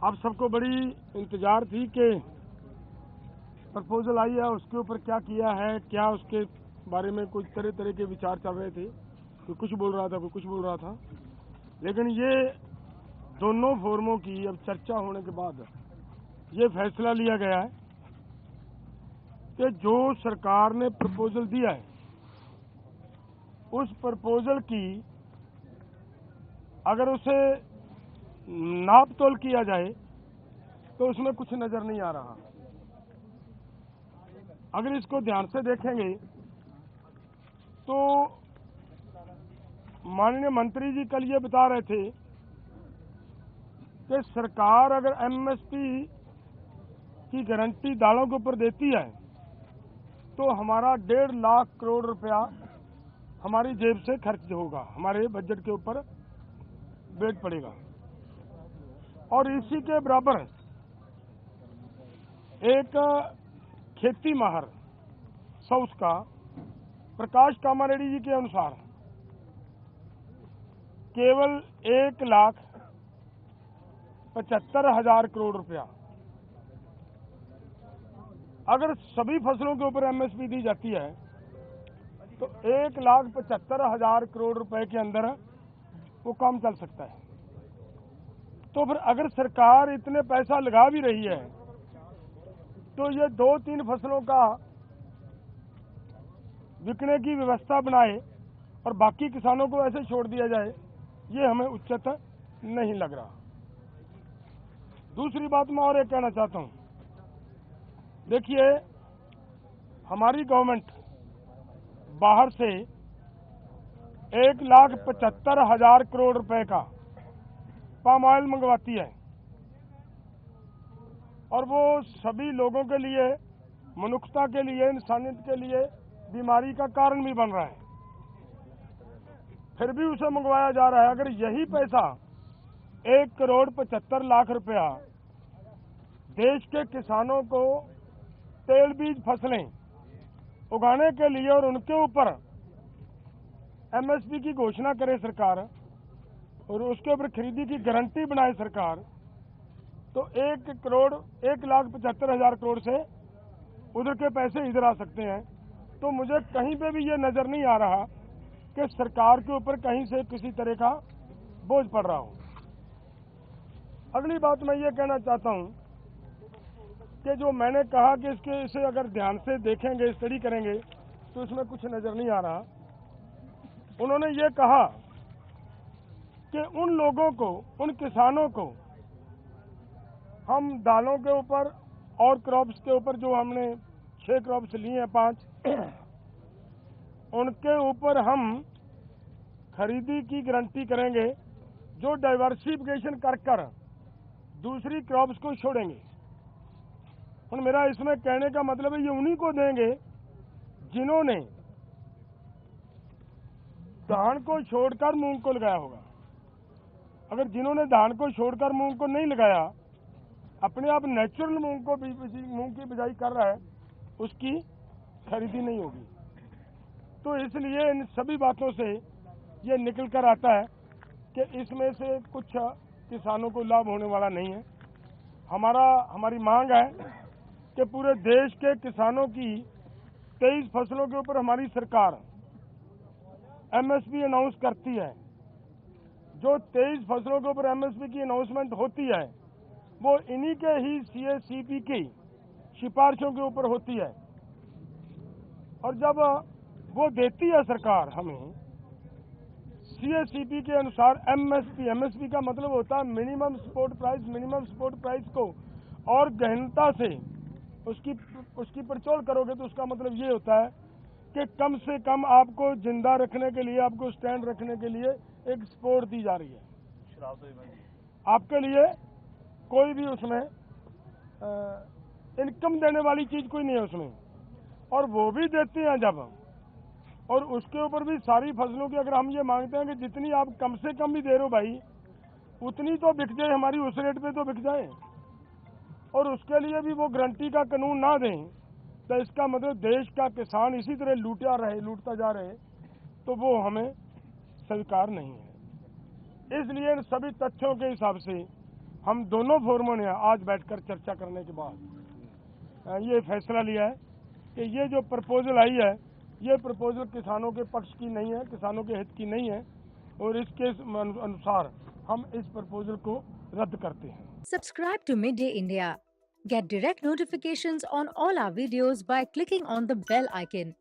आप सबको बड़ी इंतजार थी कि प्रपोजल आई है, उसके ऊपर क्या किया है, क्या उसके बारे में कुछ तरह तरह के विचार चल रहे थे। कोई कुछ बोल रहा था, कोई कुछ बोल रहा था। लेकिन ये दोनों फोरमों की अब चर्चा होने के बाद ये फैसला लिया गया है कि जो सरकार ने प्रपोजल दिया है उस प्रपोजल की अगर उसे नाप तोल किया जाए तो उसमें कुछ नजर नहीं आ रहा। अगर इसको ध्यान से देखेंगे तो माननीय मंत्री जी कल ये बता रहे थे कि सरकार अगर एमएसपी की गारंटी दालों के ऊपर देती है तो हमारा 1.5 लाख करोड़ रुपया हमारी जेब से खर्च होगा, हमारे बजट के ऊपर वेट पड़ेगा। और इसी के बराबर एक खेती माहर साउथ का प्रकाश कामारेड्डी जी के अनुसार केवल 1,75,000 करोड़ रुपया अगर सभी फसलों के ऊपर एमएसपी दी जाती है तो 1,75,000 करोड़ रुपए के अंदर वो काम चल सकता है। तो फिर अगर सरकार इतने पैसा लगा भी रही है तो ये 2-3 फसलों का बिकने की व्यवस्था बनाए और बाकी किसानों को ऐसे छोड़ दिया जाए, ये हमें उचित नहीं लग रहा। दूसरी बात मैं और एक कहना चाहता हूं, देखिए हमारी गवर्नमेंट बाहर से 1,75,000 करोड़ रुपए का पाम ऑयल मंगवाती है और वो सभी लोगों के लिए, मनुष्यता के लिए, इंसानियत के लिए बीमारी का कारण भी बन रहा है। फिर भी उसे मंगवाया जा रहा है। अगर यही पैसा 1,75,00,000 रुपया देश के किसानों को तेल बीज फसलें उगाने के लिए और उनके ऊपर एमएसपी की घोषणा करे सरकार और उसके ऊपर खरीदी की गारंटी बनाए सरकार, तो 1,75,000 करोड़ से उधर के पैसे इधर आ सकते हैं। तो मुझे कहीं पे भी ये नजर नहीं आ रहा कि सरकार के ऊपर कहीं से किसी तरह का बोझ पड़ रहा हो। अगली बात मैं ये कहना चाहता हूं कि जो मैंने कहा कि इसे अगर ध्यान से देखेंगे, स्टडी करेंगे तो इसमें कुछ नजर नहीं आ रहा। उन्होंने ये कहा कि उन लोगों को, उन किसानों को हम दालों के ऊपर और क्रॉप्स के ऊपर जो हमने 6 क्रॉप्स लिए हैं 5 उनके ऊपर हम खरीदी की गारंटी करेंगे जो डाइवर्सिफिकेशन कर दूसरी क्रॉप्स को छोड़ेंगे। और मेरा इसमें कहने का मतलब है ये उन्हीं को देंगे जिन्होंने धान को छोड़कर मूंग को लगाया होगा। अगर जिन्होंने धान को छोड़कर मूंग को नहीं लगाया, अपने आप नेचुरल मूंग की बिजाई कर रहा है, उसकी खरीदी नहीं होगी। तो इसलिए इन सभी बातों से ये निकल कर आता है कि इसमें से कुछ किसानों को लाभ होने वाला नहीं है। हमारी मांग है कि पूरे देश के किसानों की 23 फसलों के ऊपर हमारी सरकार एमएसपी अनाउंस करती है। जो 23 फसलों के ऊपर एमएसपी की अनाउंसमेंट होती है वो इन्हीं के ही सीएसीपी की सिफारिशों के ऊपर होती है। और जब वो देती है सरकार हमें सीएसीपी के अनुसार एमएसपी का मतलब होता है मिनिमम सपोर्ट प्राइस को और गहनता से उसकी पड़चोल करोगे तो उसका मतलब ये होता है कि कम से कम आपको जिंदा रखने के लिए, आपको स्टैंड रखने के लिए एक सपोर्ट दी जा रही है। आपके लिए कोई भी उसमें इनकम देने वाली चीज कोई नहीं है उसमें, और वो भी देते हैं जब, और उसके ऊपर भी सारी फसलों की अगर हम ये मांगते हैं कि जितनी आप कम से कम भी दे रहे हो भाई उतनी तो बिक जाए, हमारी उस रेट पे तो बिक जाए, और उसके लिए भी वो गारंटी का कानून ना दें तो इसका मतलब देश का किसान इसी तरह लूटता जा रहे, तो वो हमें स्वीकार नहीं है। इसलिए इन सभी तथ्यों के हिसाब से हम दोनों फोरमों ने आज बैठकर चर्चा करने के बाद ये फैसला लिया है कि ये जो प्रपोजल आई है, ये प्रपोजल किसानों के पक्ष की नहीं है, किसानों के हित की नहीं है, और इसके अनुसार हम इस प्रपोजल को रद्द करते हैं। Subscribe to Midday India. Get direct notifications on all our videos by clicking on the bell icon.